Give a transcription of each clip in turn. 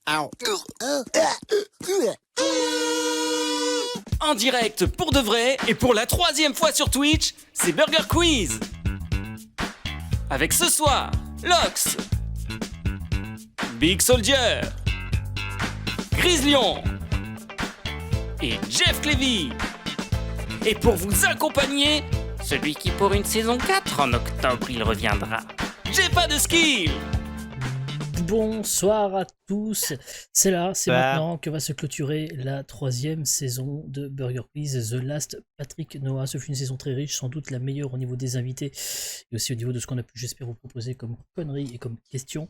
En direct pour de vrai et pour la 3e fois sur Twitch, c'est Burger Quiz. Avec ce soir, Lox, Big Soldier, Grizzlion et Jeff Clévy. Et pour vous accompagner, celui qui pour une saison 4 en octobre il reviendra. J'ai pas de skill. Bonsoir à tous, c'est maintenant que va se clôturer la 3e saison de Burger Quiz, The Last Patrick Noah. Ce fut une saison très riche, sans doute la meilleure au niveau des invités et aussi au niveau de ce qu'on a pu, j'espère, vous proposer comme conneries et comme questions.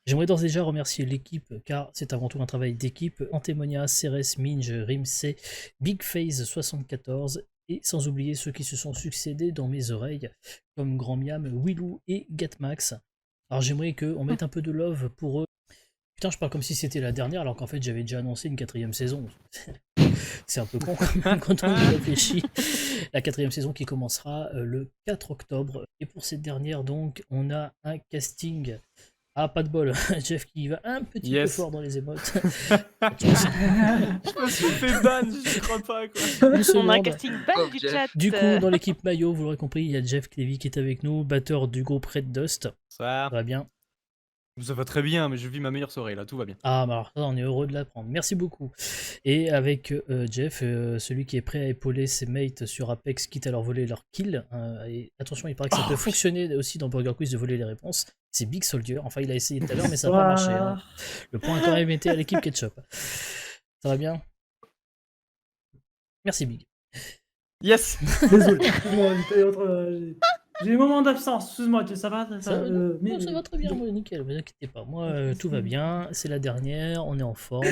J'aimerais d'ores et déjà remercier l'équipe, car c'est avant tout un travail d'équipe. Antémonia, Ceres, Minge, Rimsey, Big Phase 74 et sans oublier ceux qui se sont succédés dans mes oreilles, comme Grand Miam, Willou et Gatmax. Alors j'aimerais qu'on mette un peu de love pour eux. Putain, je parle comme si c'était la dernière, alors qu'en fait j'avais déjà annoncé une 4e saison. C'est un peu con quand on y réfléchit. La 4e saison qui commencera le 4 octobre. Et pour cette dernière, donc, on a un casting. Ah, pas de bol. Jeff qui va un petit peu fort dans les émotes. Je me suis fait ban, je crois pas quoi. On a un casting ban du chat. Du coup, dans l'équipe maillot, vous l'aurez compris, il y a Jeff Clévy qui est avec nous, batteur du groupe Red Dust. Ça va bien? Ça va très bien, mais je vis ma meilleure soirée là, tout va bien. Ah, bah alors ça, on est heureux de l'apprendre. Merci beaucoup. Et avec Jeff, celui qui est prêt à épauler ses mates sur Apex, quitte à leur voler leur kill. Et attention, il paraît que ça peut fonctionner aussi dans Burger Quiz de voler les réponses. C'est Big Soldier. Enfin, il a essayé tout à l'heure, mais ça n'a pas marché. Hein. Le point est quand même été à l'équipe Ketchup. Ça va bien? Merci, Big. Yes. Désolé. J'ai eu un moment d'absence, excuse-moi, ça va ça va très bien, moi, nickel, ne vous inquiétez pas. Moi, tout va bien, c'est la dernière, on est en forme,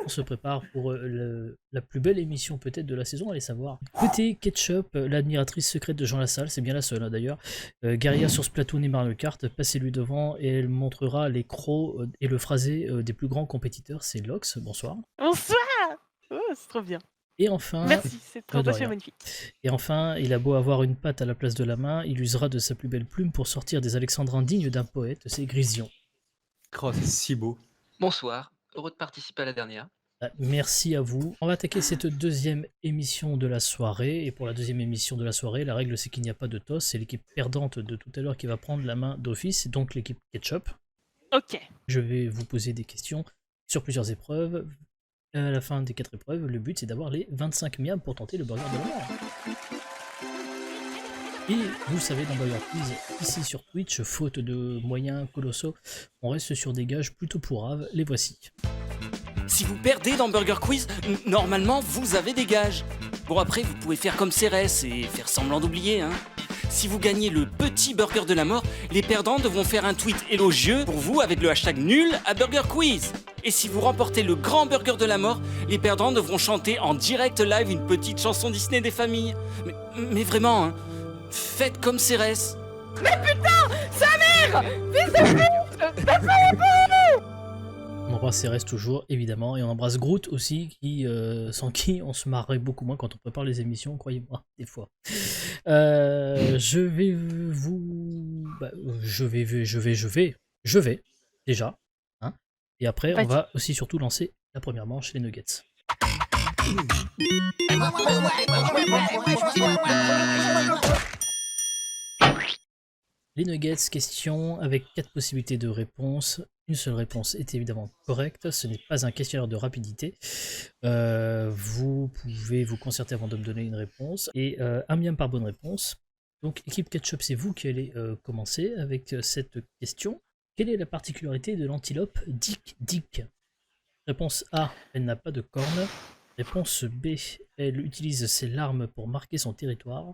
on se prépare pour la plus belle émission peut-être de la saison, allez savoir. Côté Ketchup, l'admiratrice secrète de Jean Lassalle, c'est bien la seule hein, d'ailleurs, guerrière sur Splatoon et Mario Kart, passez-lui devant et elle montrera les crocs et le phrasé des plus grands compétiteurs, c'est Lox, bonsoir. Bonsoir. Oh, c'est trop bien. Et enfin, merci, c'est trop magnifique. Et enfin, il a beau avoir une patte à la place de la main, il usera de sa plus belle plume pour sortir des alexandrins dignes d'un poète, c'est Grizzlion. Oh, c'est si beau. Bonsoir, heureux de participer à la dernière. Merci à vous. On va attaquer cette 2e émission de la soirée. Et pour la 2e émission de la soirée, la règle c'est qu'il n'y a pas de toss. C'est l'équipe perdante de tout à l'heure qui va prendre la main d'office, donc l'équipe Ketchup. Ok. Je vais vous poser des questions sur plusieurs épreuves. À la fin des 4 épreuves, le but c'est d'avoir les 25 miams pour tenter le burger de la mort. Et vous le savez, dans Burger Quiz, ici sur Twitch, faute de moyens colossaux, on reste sur des gages plutôt pourraves, les voici. Si vous perdez dans Burger Quiz, normalement vous avez des gages. Bon après vous pouvez faire comme Ceres et faire semblant d'oublier hein. Si vous gagnez le petit burger de la mort, les perdants devront faire un tweet élogieux pour vous avec le hashtag nul à Burger Quiz. Et si vous remportez le grand burger de la mort, les perdants devront chanter en direct live une petite chanson Disney des familles. Mais vraiment, hein, faites comme Ceres. Mais putain, sa mère, fils de pute. On embrasse Ceres toujours, évidemment, et on embrasse Groot aussi, sans qui on se marrait beaucoup moins quand on prépare les émissions, croyez-moi, des fois. Je vais, déjà, hein, et après, on va aussi surtout lancer la première manche, les Nuggets. Les Nuggets, question avec 4 possibilités de réponse. Une seule réponse est évidemment correcte, ce n'est pas un questionnaire de rapidité. Vous pouvez vous concerter avant de me donner une réponse, et un miam par bonne réponse. Donc équipe Ketchup, c'est vous qui allez commencer avec cette question. Quelle est la particularité de l'antilope Dick Dick? Réponse A, elle n'a pas de cornes. Réponse B, elle utilise ses larmes pour marquer son territoire.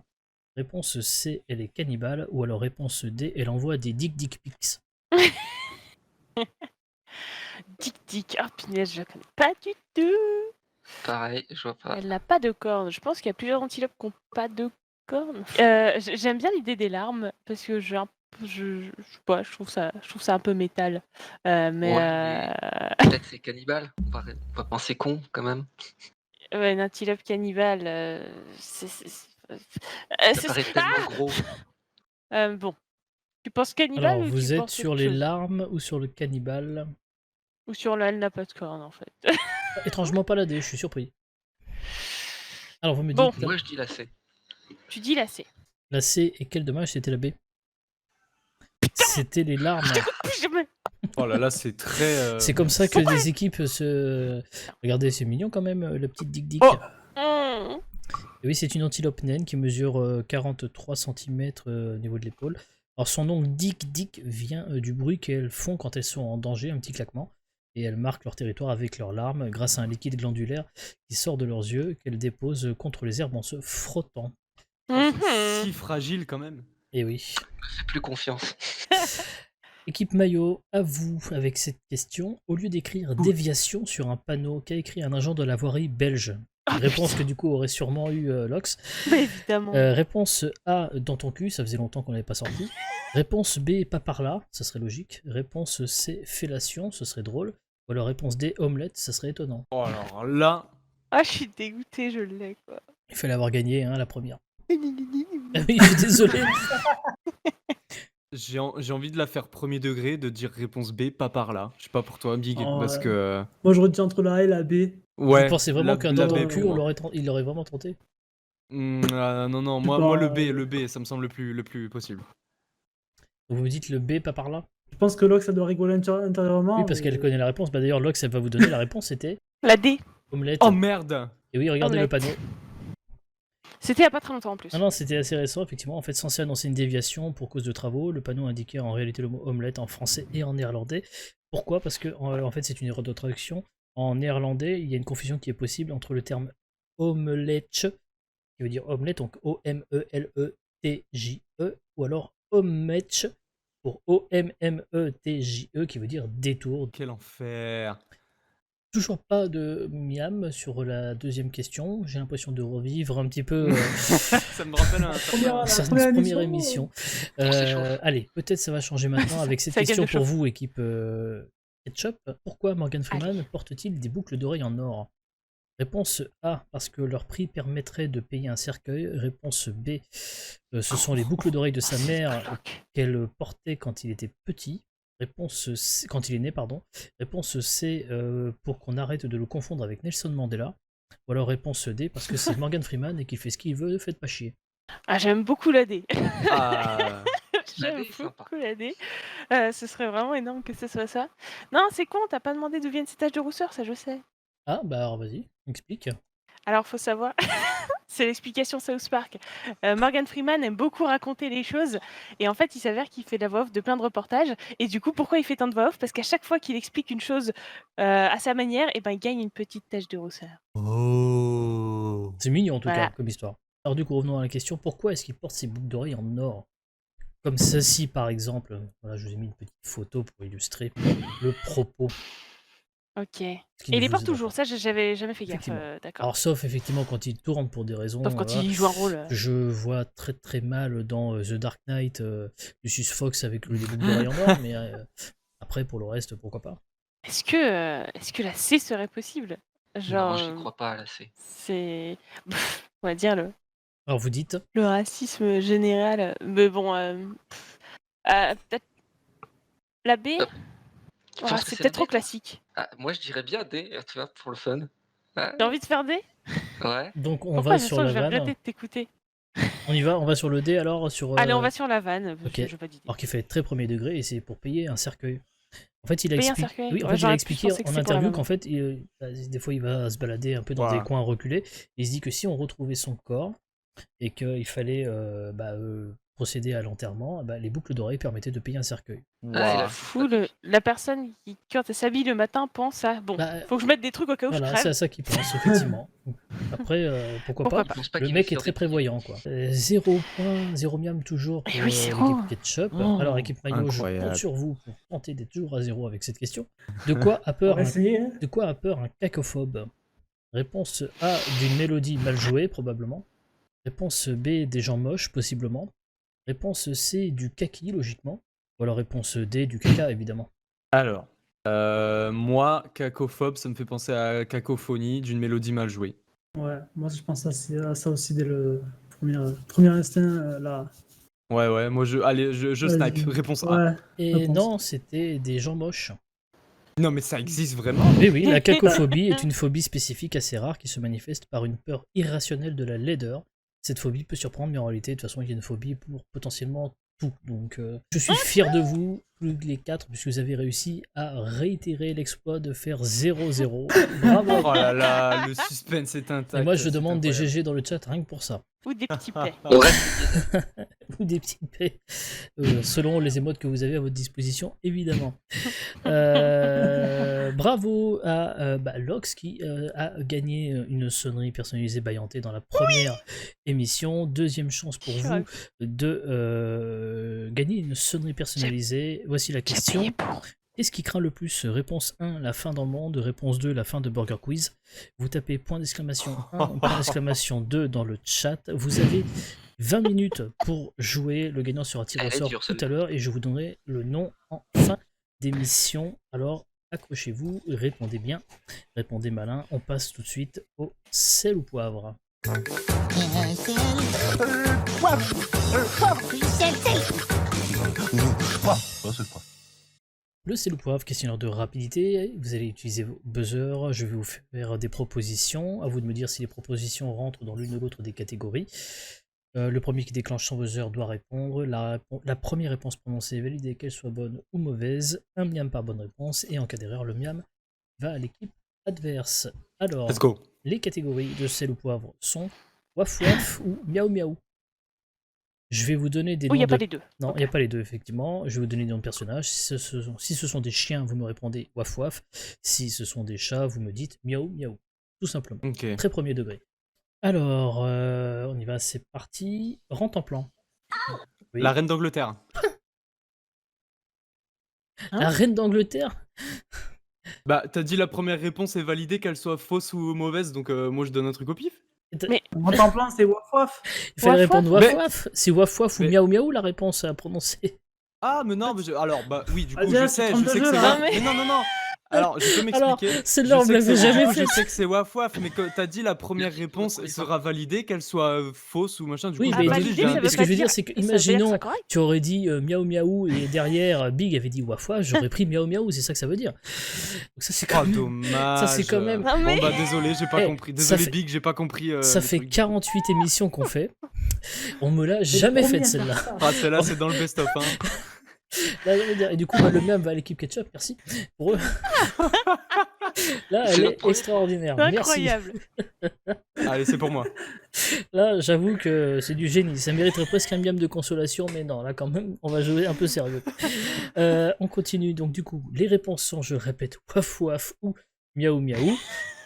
Réponse C, elle est cannibale. Ou alors réponse D, elle envoie des dick pics. Dick, oh punaise, je la connais pas du tout. Pareil, je vois pas. Elle n'a pas de cornes. Je pense qu'il y a plusieurs antilopes qui n'ont pas de cornes. J'aime bien l'idée des larmes parce que je trouve ça un peu métal. Mais peut-être c'est cannibale. On va penser con quand même. Ouais, une antilope cannibale, Ça paraît tellement gros. Bon. Tu penses cannibale Alors, ou vous tu êtes penses sur autre les chose? larmes ou sur le cannibale? Ou sur la, elle n'a pas de corne en fait. Étrangement pas la D, je suis surpris. Alors vous me dites Bon. Moi, je dis la C. Tu dis la C. la C et quel dommage, c'était la B. C'était les larmes. Je t'écoute plus jamais. Oh là là, c'est très. C'est comme ça que des équipes se... Regardez, c'est mignon quand même, le petit Dick Dick. Oh Mmh. Et oui, c'est une antilope naine qui mesure 43 cm au niveau de l'épaule. Alors son nom Dick Dick vient du bruit qu'elles font quand elles sont en danger, un petit claquement. Et elles marquent leur territoire avec leurs larmes grâce à un liquide glandulaire qui sort de leurs yeux qu'elles déposent contre les herbes en se frottant. Mhm. si fragile quand même. Et oui. Fais plus confiance. Équipe maillot, à vous avec cette question. Au lieu d'écrire déviation sur un panneau, qu'a écrit un agent de la voirie belge? Réponse que du coup aurait sûrement eu Lox. Bah, évidemment. Réponse A, dans ton cul, ça faisait longtemps qu'on n'avait pas sorti. Réponse B, pas par là, ça serait logique. Réponse C, fellation, ce serait drôle. Ou alors réponse D, omelette, ça serait étonnant. Oh alors là. Ah, je suis dégoûtée, je l'ai quoi. Il fallait avoir gagné la première. Ah oui, je suis désolé. J'ai envie de la faire premier degré, de dire réponse B, pas par là. Je sais pas pour toi, Big, Oh, parce ouais. que. Moi, je retiens entre la A et la B. Ouais. Vous pensez vraiment qu'un la dans le B cul, pour moi. il l'aurait vraiment tenté? Non, moi, Bah, moi le B, ça me semble le plus possible. Vous me dites le B, pas par là? Je pense que Locke, ça doit rigoler intérieurement. Oui, parce mais- qu'elle connaît la réponse. Bah d'ailleurs, Lox, elle va vous donner la réponse, c'était La D. omelette. Oh merde. Et oui, regardez Omelette. le panneau. C'était il y a pas très longtemps en plus. Ah non, c'était assez récent, effectivement. En fait, censé annoncer une déviation pour cause de travaux. Le panneau indiquait en réalité le mot omelette en français et en néerlandais. Pourquoi? Parce que en fait, c'est une erreur de traduction. En néerlandais, il y a une confusion qui est possible entre le terme omelette, qui veut dire omelette, donc O-M-E-L-E-T-J-E, ou alors ometch pour O-M-M-E-T-J-E, qui veut dire détour. Quel enfer. Toujours pas de miam sur la deuxième question. J'ai l'impression de revivre un petit peu Ça me rappelle un. Première- sa première première émission. émission. On s'échauffe. Allez, peut-être ça va changer maintenant avec cette Ça gagne question le pour chauffe. vous, équipe Ketchup. Pourquoi Morgan Freeman porte-t-il des boucles d'oreilles en or? Réponse A, parce que leur prix permettrait de payer un cercueil. Réponse B, ce sont les boucles d'oreilles de sa mère qu'elle portait quand il était petit. Réponse C, quand il est né, pardon. Réponse C, pour qu'on arrête de le confondre avec Nelson Mandela. Ou alors réponse D, parce que c'est Morgan Freeman et qu'il fait ce qu'il veut, faites pas chier. Ah, j'aime beaucoup la D. Ah. J'aime D est sympa. beaucoup la D. Ce serait vraiment énorme que ce soit ça. Non, c'est con, t'as pas demandé d'où viennent ces taches de rousseur, ça je sais. Ah, bah alors vas-y, explique. Alors, faut savoir, c'est l'explication South Park. Morgan Freeman aime beaucoup raconter les choses, et en fait, il s'avère qu'il fait de la voix off de plein de reportages. Et du coup, pourquoi il fait tant de voix off? Parce qu'à chaque fois qu'il explique une chose à sa manière, et ben, il gagne une petite tache de rousseur. Oh. C'est mignon en tout Voilà. cas comme histoire. Alors du coup, revenons à la question, pourquoi est-ce qu'il porte ses boucles d'oreilles en or? Comme ceci par exemple. Voilà, je vous ai mis une petite photo pour illustrer le propos. Ok. Et Ce qui ne il les vous porte aide toujours, pas. ça j'avais jamais fait gaffe. Effectivement. D'accord. Alors sauf effectivement quand il tourne pour des raisons... Sauf quand voilà. il joue un rôle. Je vois très très mal dans The Dark Knight Lucius Fox avec les boucles d'oreilles en or, mais après pour le reste, pourquoi pas. Est-ce que la C serait possible? Genre, Non, j'y crois pas à la C. c'est. On va dire Alors vous dites, le racisme général. Mais bon, peut-être la B? Tu Ouais, penses que c'est c'est peut-être la trop B, toi classique. Ah, moi, je dirais bien D, tu vois, pour le fun. Ouais. T'as envie de faire D? Ouais. donc on Pourquoi va je sur sens que la je vais vanne. regretter de t'écouter. On va sur le D alors sur... Allez, on va sur la vanne. ok. Je veux pas d'idée. Alors qu'il fait très premier degré et c'est pour payer un cercueil. En fait, il a Payer un expliqué, cercueil? oui, en Ouais, fait, il a j'aurais plus expliqué pensé que en c'était pour la interview maman. qu'en fait, des fois, il va se balader un peu dans Voilà. des coins reculés. Et il se dit que si on retrouvait son corps et qu'il fallait procéder à l'enterrement, les boucles d'oreilles permettaient de payer un cercueil. Ah, il a Fou, la personne qui, quand elle s'habille le matin, pense à bon, Bah, faut que je mette des trucs au cas où Voilà, je c'est à crève. ça qu'il pense, effectivement. Après, pourquoi Pourquoi pas. pas. Je pense pas Le qu'il mec ait est très survécu. prévoyant, quoi. 0 point, 0 miam toujours pour Eh oui, zéro. l'équipe Ketchup. Oh, Alors, équipe Maillot, je incroyable. compte sur vous pour tenter d'être toujours à 0 avec cette question. De quoi a peur On va essayer. Hein. De quoi a peur un cacophobe? Réponse A, d'une mélodie mal jouée, probablement. Réponse B, des gens moches, possiblement. Réponse C, du kaki, logiquement. Ou alors réponse D, du caca, évidemment. Alors, moi, cacophobe, ça me fait penser à cacophonie d'une mélodie mal jouée. Ouais, moi je pense à ça aussi dès le premier instinct là. Ouais, moi, allez, je Vas-y. snipe. Réponse A. Ouais, Et réponse. non, c'était des gens moches. Non, mais ça existe vraiment. Mais oui, la cacophobie est une phobie spécifique assez rare qui se manifeste par une peur irrationnelle de la laideur. Cette phobie peut surprendre, mais en réalité, de toute façon, il y a une phobie pour potentiellement tout. Donc, je suis fier de vous, tous les 4, puisque vous avez réussi à réitérer l'exploit de faire 0-0. Bravo. Oh là là, le suspense est intact. Et moi, je c'est demande des incroyable. GG dans le chat rien que pour ça. Ou des petits paix. On reste. Ou des petits paix, selon les émotes que vous avez à votre disposition, évidemment. Bravo à Lox qui a gagné une sonnerie personnalisée Bayanté dans la première émission. Deuxième chance pour vous de gagner une sonnerie personnalisée. Voici la question. Qu'est-ce qui craint le plus? Réponse 1, la fin dans le monde. Réponse 2, la fin de Burger Quiz. Vous tapez point d'exclamation 1, point d'exclamation 2 dans le chat. Vous avez 20 minutes pour jouer. Le gagnant sera tiré au Elle est sort dure, tout celle-là. à l'heure et je vous donnerai le nom en fin d'émission. Alors, accrochez-vous, répondez bien, répondez malin. On passe tout de suite au sel ou poivre. Le sel ou poivre, questionnaire de rapidité. Vous allez utiliser vos buzzers. Je vais vous faire des propositions. À vous de me dire si les propositions rentrent dans l'une ou l'autre des catégories. Le premier qui déclenche son buzzer doit répondre. La première réponse prononcée est validée, qu'elle soit bonne ou mauvaise. Un miam par bonne réponse. Et en cas d'erreur, le miam va à l'équipe adverse. Alors, Let's go. les catégories de sel ou poivre sont waf waf ou miaou miaou. Je vais vous donner des Oui, il n'y noms a pas de... les deux. Non, il n'y a pas les deux, effectivement. Je vais vous donner des noms de personnages. Si ce sont des chiens, vous me répondez waf waf. Si ce sont des chats, vous me dites miaou miaou. Tout simplement. Ok. Très premier degré. Alors, on y va, c'est parti. Rentre en plan. Oui. La reine d'Angleterre. La reine d'Angleterre? Bah, t'as dit la première réponse est validée, qu'elle soit fausse ou mauvaise, donc moi je donne un truc au pif. Mais- En temps plein, c'est waf waf. Il fallait Waf répondre waf. waf waf. C'est waf waf ou Mais- miaou miaou la réponse à prononcer. Ah, mais non, mais alors, bah oui, du coup, Vas-y, je c'est sais 32 que c'est jeux, waf. là. Mais non. Alors, je peux Alors, m'expliquer. celle-là, on Je me sais que l'avait c'est- jamais du coup, fait. Je sais que c'est waf waf, mais quand t'as dit la première réponse sera validée, qu'elle soit fausse ou machin, du coup, Oui, je mais me dis, validée, j'ai un ça veut truc. ce que je veux dire, c'est que, ça veut dire que imaginons, c'est correct. tu aurais dit miaou miaou et derrière Big avait dit waf waf, j'aurais pris miaou miaou, c'est ça que ça veut dire. Donc ça, c'est quand Oh, même... dommage. Ça, c'est quand même- Non, mais- Bon, bah, désolé, j'ai pas Eh, compris. ça Désolé, fait- Big, j'ai pas compris. Ça le fait truc. 48 émissions qu'on fait. On me l'a jamais faite celle-là. Ah, celle-là, c'est dans le best-of, hein. Là, je veux dire, et du coup, le même va à l'équipe Ketchup, merci pour eux. Là, C'est elle notre est premier. extraordinaire. C'est Merci. incroyable. Allez, c'est pour moi. Là, j'avoue que c'est du génie. Ça mériterait presque un miam de consolation, mais non, là, quand même, on va jouer un peu sérieux. On continue. Donc, du coup, les réponses sont, je répète, waf waf ou miaou miaou.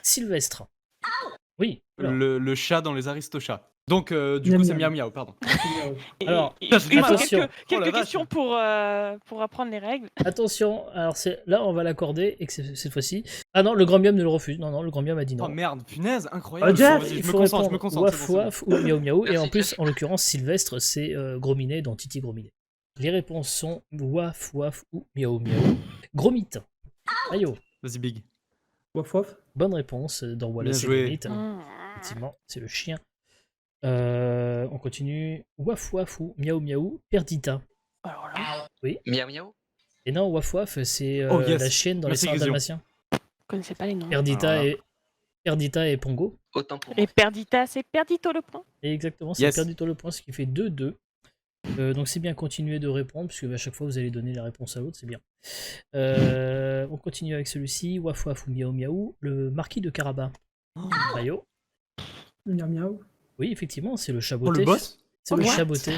Sylvestre. Oui. Alors, Le chat dans les Aristochats. Donc, du Miam coup, c'est miam. miam miam, pardon. Et- Alors, et- ça se et rime, attention. Oh Quelques la vache. questions pour apprendre les règles. attention. Alors, là, on va l'accorder, et que cette fois-ci. Ah non, le grand miam ne le refuse. Non, le grand miam a dit non. Oh merde, punaise, incroyable. Ah, Jeff, Vas-y, Il je me faut concentre, répondre c'est waf bon, c'est bon. waf ou miaou miaou. Et Merci, en plus, Jeff. en l'occurrence, Sylvestre, c'est Grominet dans Titi Grominet. Les réponses sont waf waf ou miaou miaou. Gromite. Ayo. Vas-y, Big. Waf waf. Bonne réponse dans Voilà Bien c'est joué. Gromite. Effectivement, c'est le chien. On continue. Waf waf ou miaou miaou. Perdita. Alors là, Miaou miaou. Et non, waf waf, c'est Oh, yes. la chienne dans Merci, les Sardes Grisio. dalmatiens. je connaissais pas les noms. Perdita et Pongo. Autant pour Et moi. Perdita, c'est Perdito le point. Et exactement, c'est Yes. Perdito le point, ce qui fait 2-2. Donc c'est bien continuer de répondre, puisque à chaque fois vous allez donner la réponse à l'autre, c'est bien. On continue avec celui-ci, waf waf ou miaou miaou, le marquis de Carabas. Ayo. Miam miaou. Oui, effectivement, c'est le Oh, chaboté. le boss. C'est le What chaboté.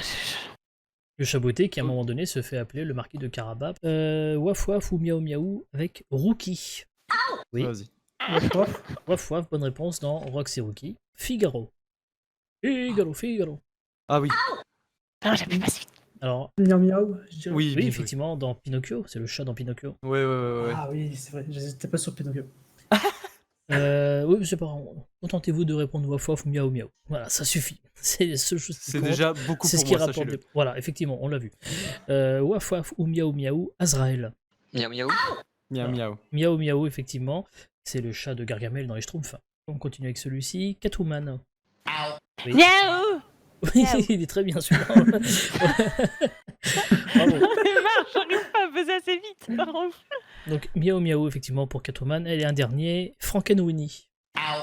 Le chaboté qui à un moment donné se fait appeler le marquis de Carabas. Waf waf ou miaou miaou avec Rookie. Oui. Vas-y. Waf waf. Waf waf, bonne réponse dans Rox et Rookie. Figaro. Figaro. Ah oui. Ah, j'appuie pas si vite. Alors, Miam miaou. je dirais. Oui, oui, bien joué. effectivement, dans Pinocchio, c'est le chat dans Pinocchio. Ouais. Ah oui, c'est vrai. J'étais pas sur Pinocchio. Oui, c'est pas grave. Contentez-vous de répondre waf waf ou miaou miaou. Voilà, ça suffit. C'est la seule chose qui C'est compte. déjà beaucoup C'est pour ce qui moi, rapporte sachez-le. des... Voilà, effectivement, on l'a vu. Waf waf ou miaou miaou, Azrael. Miaou miaou. Miam miam. Miaou miaou, effectivement, c'est le chat de Gargamel dans les Schtroumpfs. On continue avec celui-ci, Catwoman. Oui. Miaou. Oui, Miaou. il est très bien celui-là. Bravo. Marche, j'arrive pas à faisait assez vite. Ça rend ouf. Donc Miao Miao, effectivement, pour Catwoman. Et un dernier, Frankenweenie.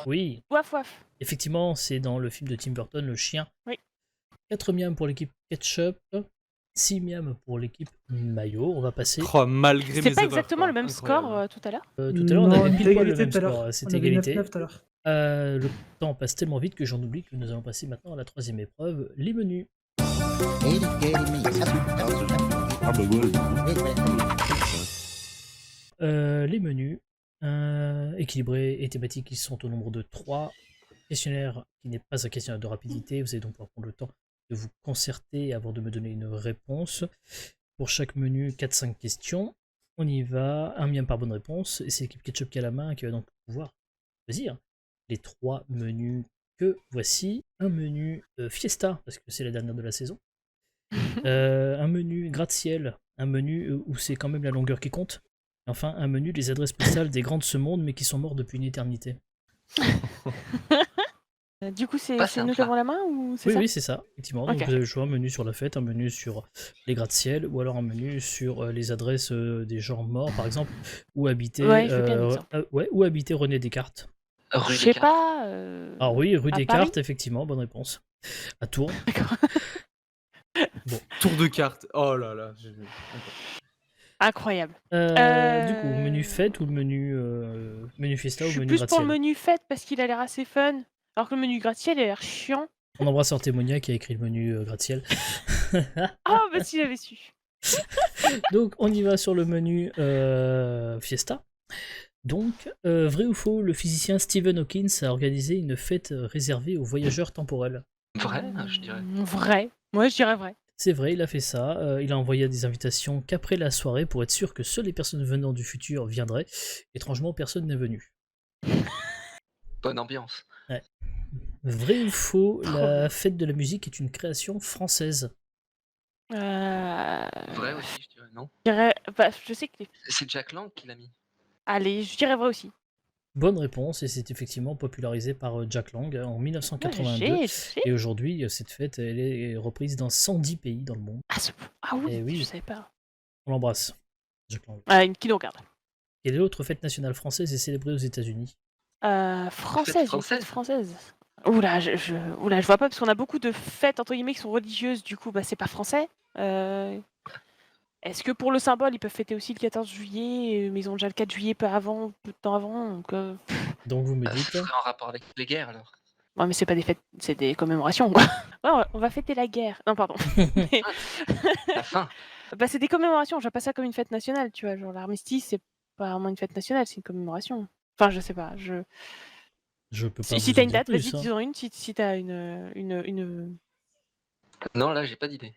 Oui, Waf waf. effectivement, c'est dans le film de Tim Burton, le chien. Oui. 4 miams pour l'équipe Ketchup, 6 miams pour l'équipe Mayo. On va passer. Oh, malgré mes C'est pas erreurs, exactement quoi. le même Incroyable. score tout à l'heure. Tout à l'heure, on avait pile poil le égalité même tout à l'heure. score. On C'était avait égalité. 9-9 tout à l'heure. Le temps passe tellement vite que j'en oublie que nous allons passer maintenant à la troisième épreuve, les menus. Les menus équilibrés et thématiques qui sont au nombre de 3. Questionnaire qui n'est pas un questionnaire de rapidité, vous allez donc pouvoir prendre le temps de vous concerter avant de me donner une réponse. Pour chaque menu, 4-5 questions. On y va, un miam par bonne réponse, et c'est l'équipe Ketchup qui a la main qui va donc pouvoir choisir les 3 menus que voici. Un menu Fiesta, parce que c'est la dernière de la saison. Un menu gratte-ciel, un menu où c'est quand même la longueur qui compte. Et enfin, un menu des adresses postales des grands de ce monde, mais qui sont morts depuis une éternité. Du coup, c'est Pas nous simple, qui avons la main ou c'est Oui, ça? oui, c'est ça, effectivement. Donc Ok. vous avez le choix, un menu sur la fête, un menu sur les gratte-ciel, ou alors un menu sur les adresses des gens morts, par exemple, où habitait, Ouais, je veux bien un exemple. où habitait René Descartes. Rue Je sais Descartes. pas. Ah oui, rue à Descartes, Paris effectivement, bonne réponse. À Tours. D'accord. Tour de cartes. Oh là là. Incroyable. Du coup, menu fête ou menu fiesta Je ou suis menu plus pour gratte-ciel. le menu fête parce qu'il a l'air assez fun. Alors que le menu gratte-ciel il a l'air chiant. On embrasse Artémonia qui a écrit le menu gratte-ciel. Ah, bah si j'avais su. Donc on y va sur le menu Fiesta. Donc, vrai ou faux, le physicien Stephen Hawking a organisé une fête réservée aux voyageurs temporels. Vrai, je dirais. Vrai. Moi, je dirais vrai. C'est vrai, il a fait ça. Il a envoyé des invitations qu'après la soirée pour être sûr que seules les personnes venant du futur viendraient. Étrangement, personne n'est venu. Bonne ambiance. Vrai ou faux, Trop la bien. fête de la musique est une création française. Vrai aussi, je dirais. Non. Bah, je sais que C'est Jack Lang qui l'a mis. Allez, je dirais vrai aussi. Bonne réponse, et c'est effectivement popularisé par Jack Lang en 1982. Je sais. Et aujourd'hui, cette fête, elle est reprise dans 110 pays dans le monde. Ah oui, Eh oui. je savais pas. On l'embrasse, Jack Lang. Qui nous regarde. Quelle autre fête nationale française est célébrée aux États-Unis? Française, une française. fête française. Oula, je vois pas parce qu'on a beaucoup de fêtes entre guillemets qui sont religieuses. Du coup, bah c'est pas français. Est-ce que pour le symbole, ils peuvent fêter aussi le 14 juillet, mais ils ont déjà le 4 juillet peu de temps avant. Donc, Donc vous me Ça dites, serait en rapport avec les guerres alors. ouais, mais c'est pas des fêtes, c'est des commémorations. Quoi. Ouais, on va fêter la guerre. Non, pardon. Mais- La fin. bah c'est des commémorations. Je vois pas ça comme une fête nationale, tu vois. Genre l'armistice, c'est pas vraiment une fête nationale, c'est une commémoration. Enfin, je sais pas. je peux pas Si vous t'as en une dire date, plus, vas-y, hein. dis-en une. Si t'as une. Non, là, j'ai pas d'idée.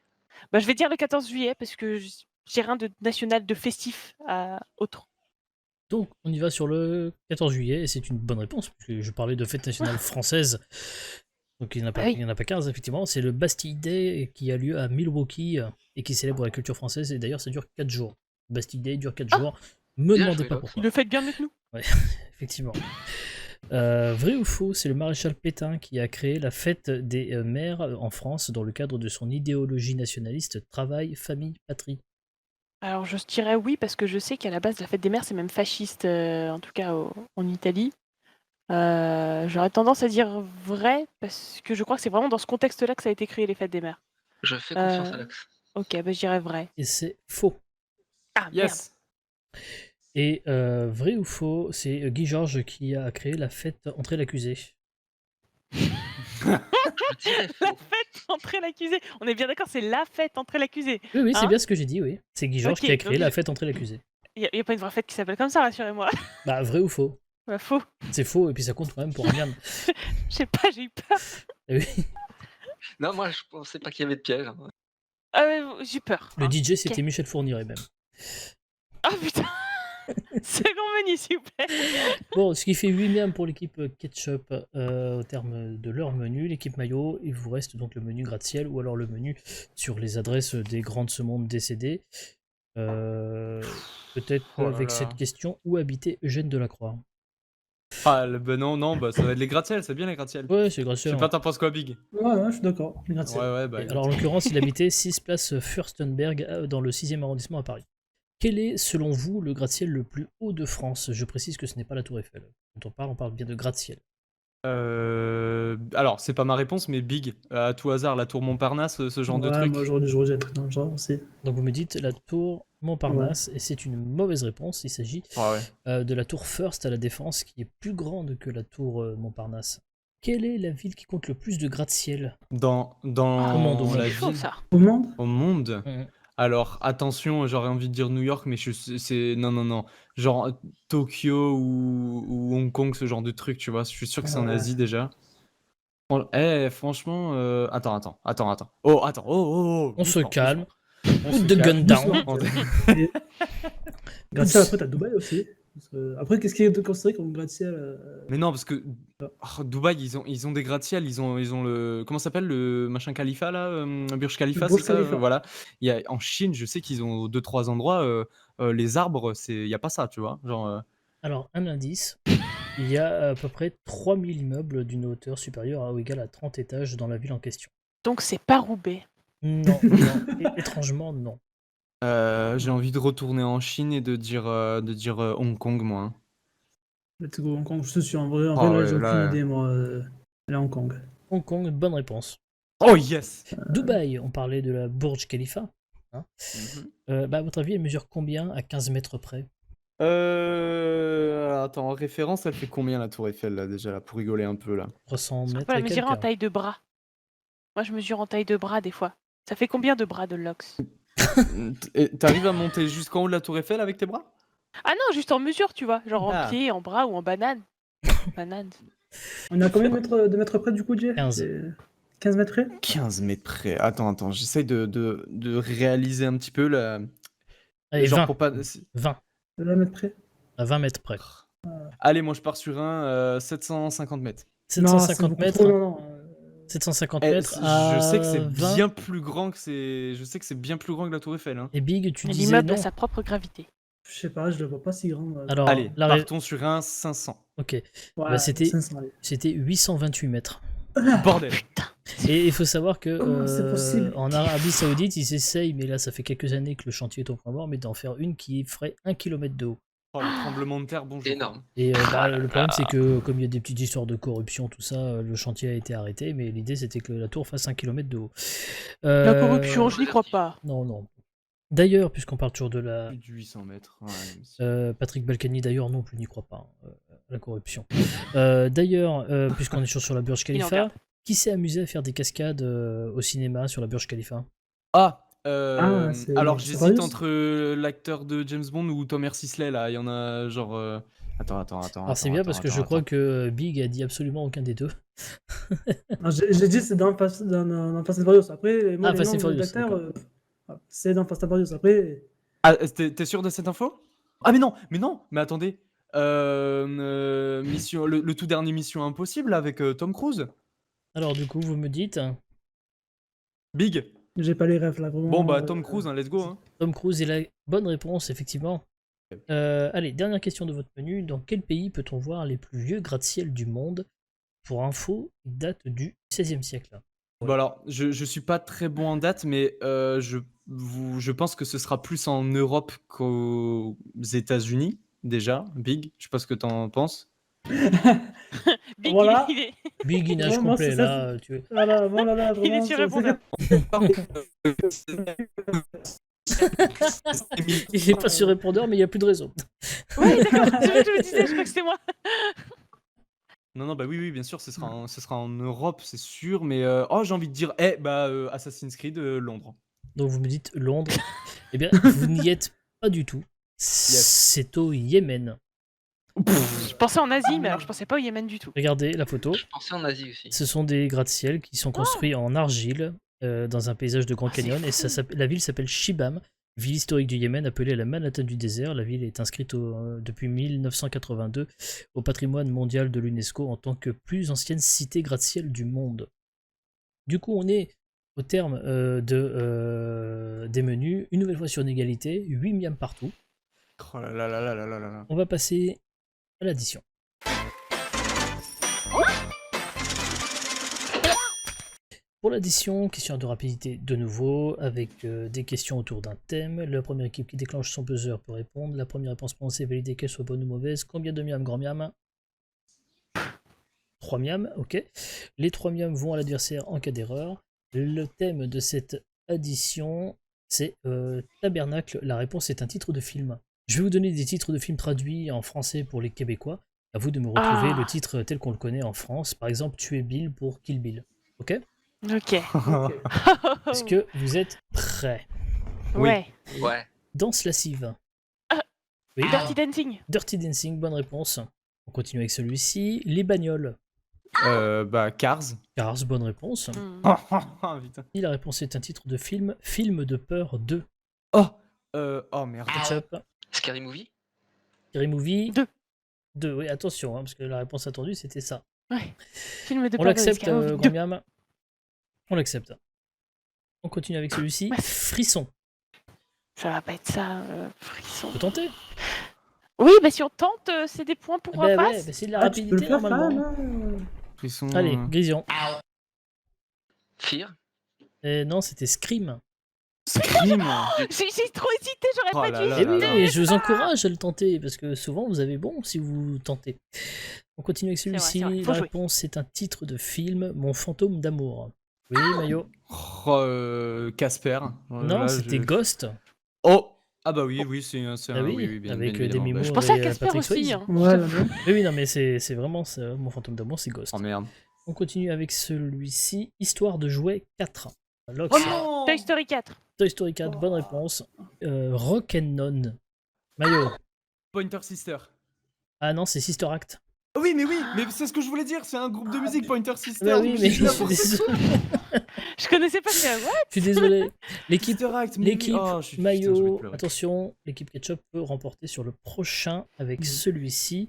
Bah, je vais dire le 14 juillet parce que j'ai rien de national, de festif à autre. Donc on y va sur le 14 juillet, et c'est une bonne réponse, puisque je parlais de fête nationale française. Donc il n'y en a pas, Ah oui. il y en a pas 15, effectivement. C'est le Bastille Day qui a lieu à Milwaukee et qui célèbre la culture française, et d'ailleurs ça dure 4 jours. Bastille Day dure 4 jours. Me Bien demandez joué, pas Locke. pourquoi. Ils le fêtent bien mieux que nous. Effectivement. Vrai ou faux, c'est le maréchal Pétain qui a créé la fête des mères en France dans le cadre de son idéologie nationaliste travail, famille, patrie. Alors je dirais oui parce que je sais qu'à la base la fête des mères c'est même fasciste, en tout cas en Italie. J'aurais tendance à dire vrai parce que je crois que c'est vraiment dans ce contexte-là que ça a été créé les fêtes des mères. Je fais confiance à Lox. Ok, bah je dirais vrai. Et c'est faux. Ah Yes. Et vrai ou faux, c'est Guy Georges qui a créé la fête Entrée l'accusé. Je dirais La faux. fête entrer l'accusé. On est bien d'accord, c'est la fête entrer l'accusé. Oui, c'est Hein bien ce que j'ai dit, oui. C'est Guy Georges Ok, qui a créé donc la fête Entrée l'accusé. Il y a pas une vraie fête qui s'appelle comme ça, rassurez-moi. Bah, vrai ou faux? Bah, faux. C'est faux, et puis ça compte quand même pour un miam. Je sais pas, j'ai eu peur. Eh oui. Non, moi, je pensais pas qu'il y avait de piège. hein. J'ai peur. Le hein. DJ, c'était Ok. Michel Fourniret, même. Oh putain. Second menu, s'il vous plaît. Bon, ce qui fait 8 miams pour l'équipe Ketchup au terme de leur menu. L'équipe Mayo, il vous reste donc le menu gratte-ciel ou alors le menu sur les adresses des grands de ce monde décédés. Peut-être Oh là avec là. cette question, où habitait Eugène Delacroix? Ah, non, bah ça va être les gratte-ciel, c'est bien les gratte-ciel. Ouais, c'est Je gracieux. sais pas, t'en penses quoi, Big? Ouais, je suis d'accord. Merci. Ouais, bah. Alors en l'occurrence, il habitait 6 place Furstenberg dans le 6e arrondissement à Paris. Quel est, selon vous, le gratte-ciel le plus haut de France? Je précise que ce n'est pas la Tour Eiffel. Quand on parle bien de gratte-ciel. Alors, c'est pas ma réponse, mais Big, à tout hasard, la tour Montparnasse, ce genre de Ouais, truc. moi aujourd'hui je rejette dans le genre aussi. Donc vous me dites la Tour Montparnasse, et c'est une mauvaise réponse. Il s'agit Ah ouais. de la Tour First à la Défense, qui est plus grande que la Tour Montparnasse. Quelle est la ville qui compte le plus de gratte-ciel? Dans Au monde, la C'est chaud ville, ça. Au monde? au monde. Mhm. Alors, attention, j'aurais envie de dire New York, mais c'est non. Genre Tokyo ou Hong Kong, ce genre de truc, tu vois. Je suis sûr que c'est en Ouais. Asie déjà. Franchement, attends. Oh, attends, oh. On se doucement, calme. doucement. On Put se the calme. gun down. On- Et- Gratte-ciel, après t'as Dubaï aussi. Parce que- Après, qu'est-ce qui est considéré comme gratte-ciel Mais non, parce que Dubaï, ils ont des gratte-ciel, ils ont le comment ça s'appelle le machin Khalifa là, Burj Khalifa, Burj c'est ça, Khalifa. voilà. Il y a en Chine, je sais qu'ils ont 2-3 endroits, les arbres, il y a pas ça, tu vois? Genre, Alors, un indice. Il y a à peu près 3000 immeubles d'une hauteur supérieure à ou égale à 30 étages dans la ville en question. Donc c'est pas Roubaix. Non, étrangement, non. j'ai envie de retourner en Chine et de dire Hong Kong, moi, hein. Let's go Hong Kong, je suis sûr. En vrai, Ah là, ouais, j'ai là, aucune idée, moi. Elle est Hong Kong. Hong Kong, bonne réponse. Oh yes! Dubaï, on parlait de la Burj Khalifa. Mmh. À votre avis, elle mesure combien à 15 mètres près? Attends, en référence, elle fait combien la tour Eiffel là, déjà là, pour rigoler un peu là? 300 On mètres peut la et mesurer en quelques. taille de bras. Moi je mesure en taille de bras des fois. Ça fait combien de bras de Lox? Et t'arrives à monter jusqu'en haut de la tour Eiffel avec tes bras? Ah non, juste en mesure, tu vois. Genre Ah. en pied, en bras ou en banane. Banane. On est à combien de mètres près du coup, Jay? 15. C'est 15 mètres près? 15 mètres près. Attends, j'essaye de réaliser un petit peu la. Allez, Genre 20. pour pas. 20. 20 mètres près? À 20 mètres près. Allez, moi je pars sur un 750 mètres. Non, c'est 750 beaucoup mètres. trop, non. 750 Eh, mètres je à sais que c'est 20. bien plus grand que Je sais que c'est bien plus grand que la tour Eiffel, hein. Et Big, tu disais L'immeuble non. a sa propre gravité. Je sais pas, je le vois pas si grand. Alors, Allez, la ré- partons sur un 500. Ok, Ouais, bah, c'était- 500, allez. c'était 828 mètres. Bordel! Et il faut savoir que Comment c'est possible? en Arabie Saoudite, ils essayent, mais là ça fait quelques années que le chantier est au point mort, mais d'en faire une qui ferait 1 km de haut. Oh, le tremblement de terre, bonjour. Énorme. Et le problème c'est que comme il y a des petites histoires de corruption, tout ça, le chantier a été arrêté, mais l'idée c'était que la tour fasse 1 km de haut. La corruption, je n'y crois pas. Non. D'ailleurs, puisqu'on parle toujours de la... Plus de 800 mètres. Ouais, Patrick Balkany d'ailleurs non plus n'y croit pas, hein, la corruption. D'ailleurs, puisqu'on est toujours sur la Burj Il en Khalifa, garde. qui s'est amusé à faire des cascades au cinéma sur la Burj Khalifa? c'est alors c'est j'hésite Farius entre l'acteur de James Bond ou Tom Sisley là. Il y en a genre. Attends. Alors c'est bien parce que je crois que Big a dit absolument aucun des deux. Non, j'ai dit c'est dans Fast and Furious. Après, moi, Ah, les Fast and noms Furious, d'acteurs, d'accord. c'est dans Fast and Furious. Après, Ah, t'es sûr de cette info? Ah mais non, mais attendez. Mission, le tout dernier Mission Impossible avec Tom Cruise. Alors du coup, vous me dites, Big. j'ai pas les rêves là. Vraiment, Bon bah Tom Cruise, hein, let's go. Hein. Tom Cruise est la bonne réponse, effectivement. Allez, dernière question de votre menu. Dans quel pays peut-on voir les plus vieux gratte-ciel du monde? Pour info, il date du XVIe siècle. Bon alors, je suis pas très bon en date, mais je pense que ce sera plus en Europe qu'aux États-Unis déjà. Big, je sais pas ce que t'en penses. Big, Voilà. il est... Big in âge Moi, complet, c'est ça, là. Tu... Voilà, Il est vraiment, sur c'est- répondeur. Il est pas sur répondeur, mais il n'y a plus de réseau. Oui, d'accord. Je me disais, je crois que c'était moi. Non, bah oui, bien sûr, ce sera en Europe, c'est sûr, mais j'ai envie de dire, Assassin's Creed Londres. Donc vous me dites Londres. Eh bien, vous n'y êtes pas du tout. C'est au Yémen. Je pensais en Asie, mais alors je pensais pas au Yémen du tout. Regardez la photo. Je pensais en Asie aussi. Ce sont des gratte-ciel qui sont construits en argile dans un paysage de Grand Ah, c'est Canyon. Et fou. la ville s'appelle Shibam, ville historique du Yémen appelée la Manhattan du désert. La ville est inscrite depuis 1982 au patrimoine mondial de l'UNESCO en tant que plus ancienne cité gratte-ciel du monde. Du coup, on est au terme des menus. Une nouvelle fois sur une égalité, 8 miams partout. Oh là là là là là là là. On va passer à l'addition. Pour l'addition, question de rapidité de nouveau, avec des questions autour d'un thème. La première équipe qui déclenche son buzzer peut répondre. La première réponse prononcée est validée, qu'elle soit bonne ou mauvaise. Combien de miam, grand miam? 3 miam, ok. Les 3 miam vont à l'adversaire en cas d'erreur. Le thème de cette addition, c'est Tabernacle. La réponse est un titre de film. Je vais vous donner des titres de films traduits en français pour les Québécois. À vous de me retrouver le titre tel qu'on le connaît en France. Par exemple, Tuer Bill pour Kill Bill. Ok? Ok. Est-ce que vous êtes prêts? Oui. Ouais. Ouais. Danse lascive. Ah. Oui. Dirty Dancing. Dirty Dancing, bonne réponse. On continue avec celui-ci. Les bagnoles. Cars. Cars, bonne réponse. Putain. Et la réponse est un titre de film. Film de peur 2. Oh merde. Ketchup. Scary Movie. Scary Movie. 2. 2, oui, attention, hein, parce que la réponse attendue, c'était ça. Ouais. Film de On peur l'accepte, Scary Movie Grand 2. Miam. On l'accepte. On continue avec celui-ci. Ouais. Frisson. Ça va pas être ça, frisson. On peut tenter. Oui, bah si on tente, c'est des points pour Bah ouais, face. bah c'est de la Ah, tu peux le rapidité faire quand normalement. même, hein. Frisson. Allez, Grison. Fear. Non, c'était Scream. Scream. J'ai trop hésité, j'aurais Oh pas là dû là Et là oui, là. mais je vous encourage à le tenter, parce que souvent vous avez bon si vous tentez. On continue avec celui-ci. c'est vrai, faut La jouer. réponse, c'est un titre de film, Mon fantôme d'amour. Oui, Mayo. Casper. Non, Là, c'était je- Ghost. Oh. Ah bah oui, c'est un. Ah oui, Oui, bien, avec bien évidemment. Demi Bah, Moore je- pensais à et Casper Patrick aussi, Swayze. hein. Ouais, la même. Oui, non, mais c'est vraiment ça, Mon fantôme d'amour, c'est Ghost. Oh merde. On continue avec celui-ci, Histoire de jouet 4. Lox. Oh non. Toy Story 4. Toy Story 4, bonne réponse. Rock'n'None. Mayo. Pointer Sister. Ah non, c'est Sister Act. Oui, mais c'est ce que je voulais dire. C'est un groupe de musique Pointer Sister. Bah oui, donc mais j'ai je dit suis n'importe quoi. désolé. Je connaissais pas ce what. Je suis désolé. L'équipe Sister Act, mais oui. L'équipe Oh, putain, j'ai envie de Mayo, pleurer. attention, l'équipe Ketchup peut remporter sur le prochain avec celui-ci.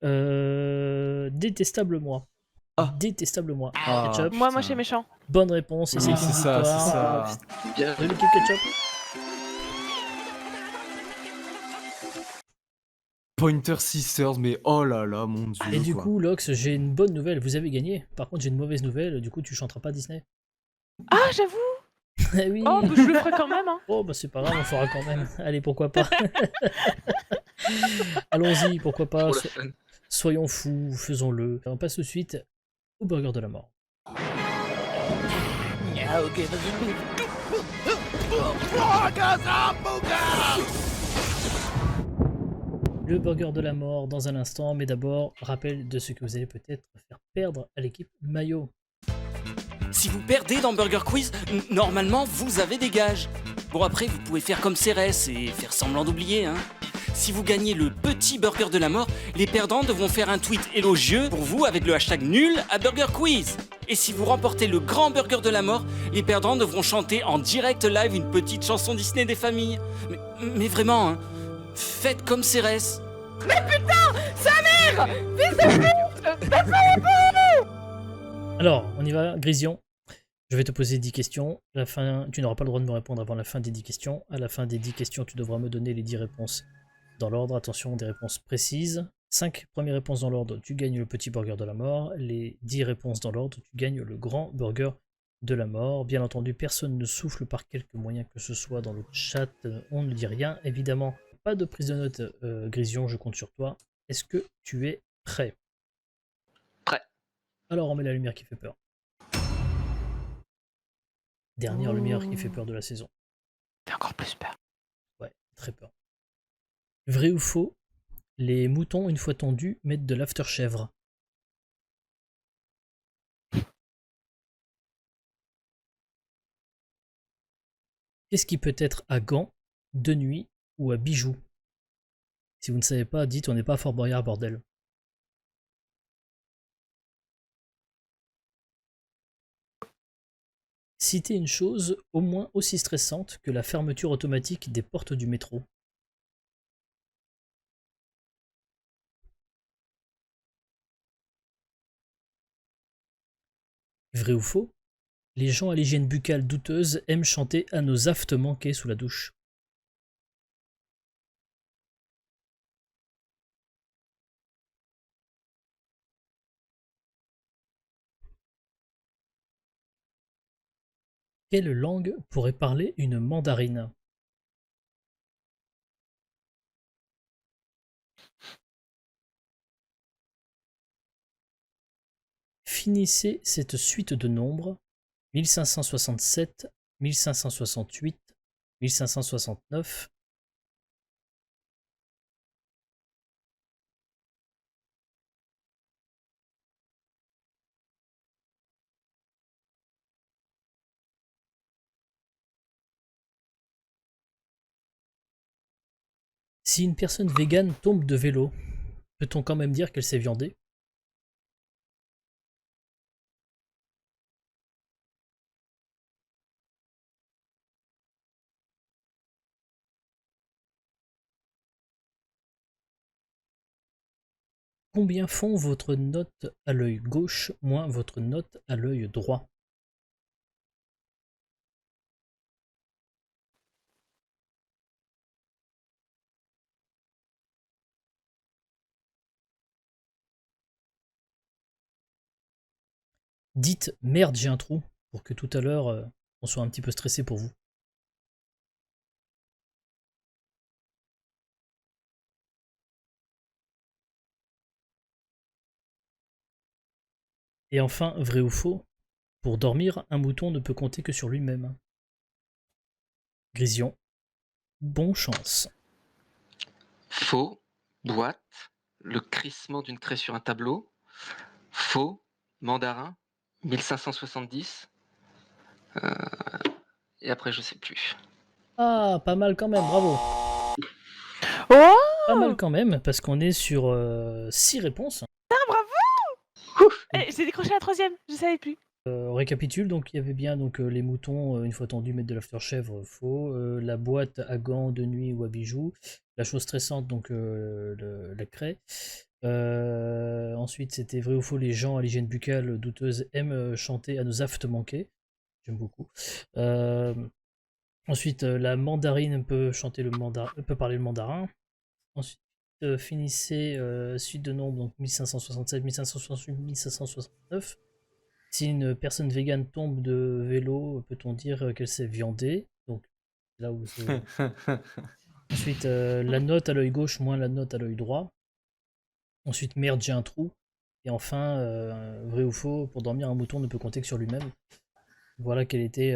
Détestable moi. Ah. Détestable moi. Ah, Ketchup, Moi, putain. c'est méchant. bonne réponse et c'est Oui, une c'est ça, victoire c'est ça. Bien. de l'équipe Ketchup. Pointer Sisters, mais oh là là, mon dieu. Et du quoi. coup, Lox, j'ai une bonne nouvelle, vous avez gagné. Par contre, j'ai une mauvaise nouvelle, du coup, tu chanteras pas Disney. Ah, j'avoue. Eh oui. Oh, bah, je le ferai quand même. Hein. Oh, bah c'est pas grave, on fera quand même. Allez, pourquoi pas. Allons-y, pourquoi pas. Pour le fun. Soyons fous, faisons-le. On passe tout de suite au burger de la mort. Le burger de la mort dans un instant, mais d'abord, rappel de ce que vous allez peut-être faire perdre à l'équipe Mayo. Si vous perdez dans Burger Quiz, normalement vous avez des gages. Bon après vous pouvez faire comme Cérès et faire semblant d'oublier. Hein. Si vous gagnez le petit burger de la mort, les perdants devront faire un tweet élogieux pour vous avec le hashtag nul à Burger Quiz. Et si vous remportez le grand burger de la mort, les perdants devront chanter en direct live une petite chanson Disney des familles. Mais vraiment, hein, faites comme Cérès. Alors, on y va, Grision. Je vais te poser 10 questions. À la fin, tu n'auras pas le droit de me répondre avant la fin des 10 questions. À la fin des 10 questions, tu devras me donner les 10 réponses dans l'ordre. Attention, des réponses précises. 5 premières réponses dans l'ordre, tu gagnes le petit burger de la mort. Les 10 réponses dans l'ordre, tu gagnes le grand burger de la mort. Bien entendu, personne ne souffle par quelque moyen que ce soit dans le chat. On ne dit rien. Évidemment, pas de prise de notes, Grision, je compte sur toi. Est-ce que tu es prêt? Prêt. Alors, on met la lumière qui fait peur. Dernière lumière qui fait peur de la saison. T'as encore plus peur. Ouais, très peur. Vrai ou faux, les moutons, une fois tondus, mettent de l'after-chèvre. Qu'est-ce qui peut être à gants, de nuit ou à bijoux? Si vous ne savez pas, dites on n'est pas à Fort Boyard, bordel. Citez une chose au moins aussi stressante que la fermeture automatique des portes du métro. Vrai ou faux, les gens à l'hygiène buccale douteuse aiment chanter à nos aftes manqués sous la douche. Quelle langue pourrait parler une mandarine? Finissez cette suite de nombres 1567, 1568, 1569. Si une personne végane tombe de vélo, peut-on quand même dire qu'elle s'est viandée? Combien font votre note à l'œil gauche moins votre note à l'œil droit? Dites merde, j'ai un trou, pour que tout à l'heure on soit un petit peu stressé pour vous. Et enfin, vrai ou faux, pour dormir, un mouton ne peut compter que sur lui-même. Grision, bon chance. Faux, boîte, le crissement d'une craie sur un tableau. Faux, mandarin, 1570. Et après, je sais plus. Ah, pas mal quand même, bravo. Oh Pas mal quand même, parce qu'on est sur 6 réponses. J'ai décroché la troisième, je savais plus. On récapitule, donc il y avait bien donc, les moutons, une fois tendus, mettre de l'after-chèvre, faux. La boîte à gants de nuit ou à bijoux. La chose stressante, donc la craie. Ensuite, c'était vrai ou faux, les gens à l'hygiène buccale douteuse aiment chanter à nos aftes manqués. J'aime beaucoup. Ensuite, la mandarine peut peut parler le mandarin. Ensuite, finissez suite de nombres, donc 1567, 1568, 1569. Si une personne végane tombe de vélo, peut-on dire qu'elle s'est viandée? Donc, là où Ensuite, la note à l'œil gauche moins la note à l'œil droit. Ensuite, merde, j'ai un trou. Et enfin, vrai ou faux, pour dormir, un mouton ne peut compter que sur lui-même. Voilà quelle était.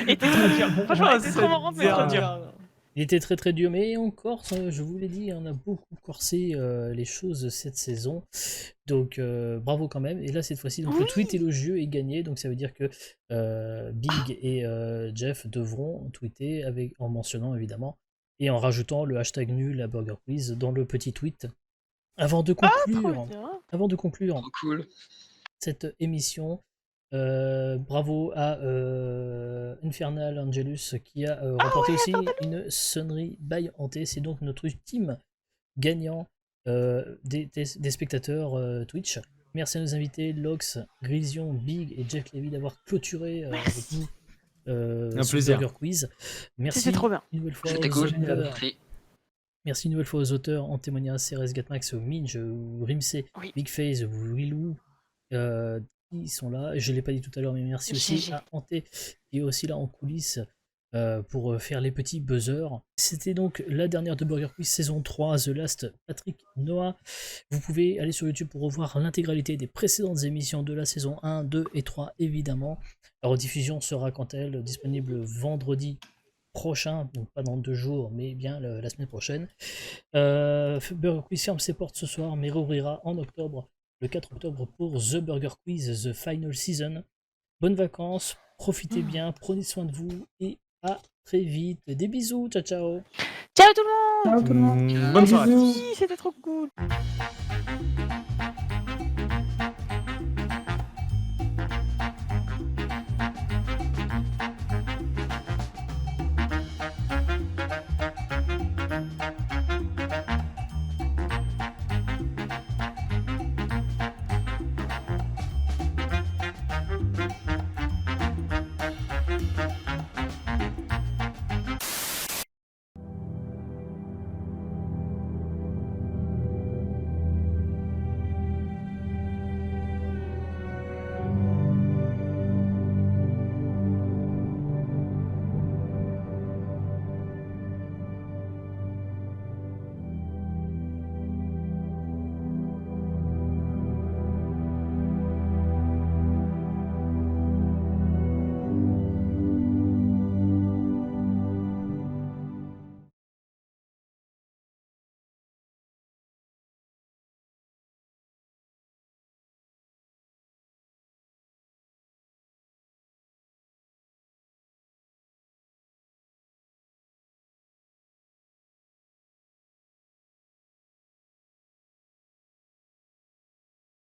Et t'es trop dur. Franchement, t'es trop marrant, mais trop dur. Il était très très dur, mais encore, je vous l'ai dit, on a beaucoup corsé les choses cette saison. Donc bravo quand même. Et là, cette fois-ci, donc, le tweet élogieux est gagné. Donc ça veut dire que Big et Jeff devront tweeter en mentionnant évidemment et en rajoutant le hashtag nul à Burger Quiz dans le petit tweet. Avant de conclure, Trop cool. cette émission, bravo à Infernal Angelus qui a remporté aussi une sonnerie by Hanté. C'est donc notre team gagnant des spectateurs Twitch. Merci à nos invités Lox, Grision, Big et Jeff Levy d'avoir clôturé avec nous Un ce plaisir. Burger Quiz. Merci C'était trop bien. une nouvelle fois C'était aux cool. auteurs. Merci. Merci une nouvelle fois aux auteurs Antémonia, Ceres, Gatmax, Minj, Rimsey, Oui. Big Face, Willou, qui sont là. Je ne l'ai pas dit tout à l'heure, mais merci aussi GG. à Hanté qui est aussi là en coulisses pour faire les petits buzzers. C'était donc la dernière de Burger Quiz saison 3, The Last Patrick Noah. Vous pouvez aller sur YouTube pour revoir l'intégralité des précédentes émissions de la saison 1, 2 et 3 évidemment. La rediffusion sera quant à elle disponible vendredi prochain, donc pas dans 2 jours, mais bien la semaine prochaine. Burger Quiz ferme ses portes ce soir, mais rouvrira en octobre, le 4 octobre pour The Burger Quiz, The Final Season. Bonnes vacances, profitez bien, prenez soin de vous et à très vite. Des bisous, ciao ciao. Ciao tout le monde. Ciao tout le monde. Bonne soirée à tous. C'était trop cool.